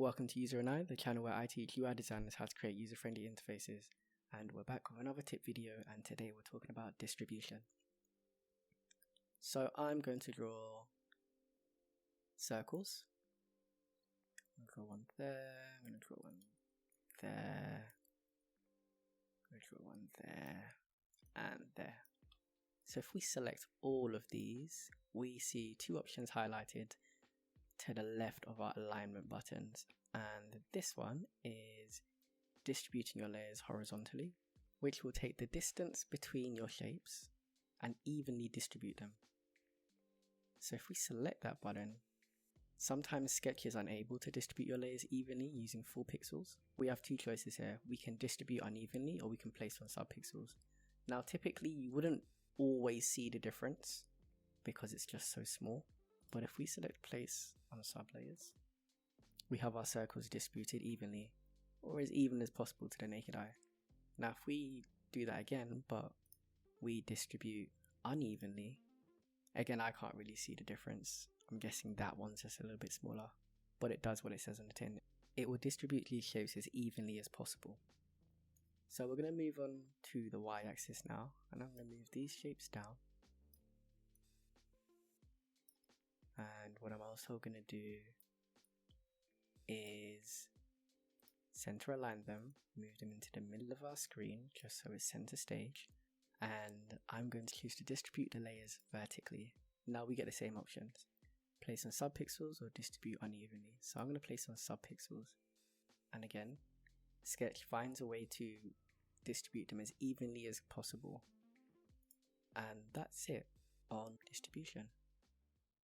Welcome to UserAndI, the channel where I teach UI designers how to create user-friendly interfaces. And we're back with another tip video, and today we're talking about distribution. So I'm going to draw circles. I'm going to draw one there, I'm going to draw one there, I'm going to draw one there, and there. So if we select all of these, we see two options highlighted to the left of our alignment buttons, and this one is distributing your layers horizontally, which will take the distance between your shapes and evenly distribute them. So if we select that button, sometimes Sketch is unable to distribute your layers evenly using full pixels. We have two choices here. We can distribute unevenly, or we can place on subpixels. Now typically you wouldn't always see the difference because it's just so small, but if we select place on sublayers, we have our circles distributed evenly, or as even as possible to the naked eye. Now if we do that again, but we distribute unevenly, again I can't really see the difference. I'm guessing that one's just a little bit smaller, but it does what it says on the tin. It will distribute these shapes as evenly as possible. So we're going to move on to the y-axis now, and I'm going to move these shapes down. And what I'm also going to do is center align them, move them into the middle of our screen just so it's center stage, and I'm going to choose to distribute the layers vertically. Now we get the same options, place on subpixels or distribute unevenly. So I'm going to place on subpixels, and again Sketch finds a way to distribute them as evenly as possible, and that's it on distribution.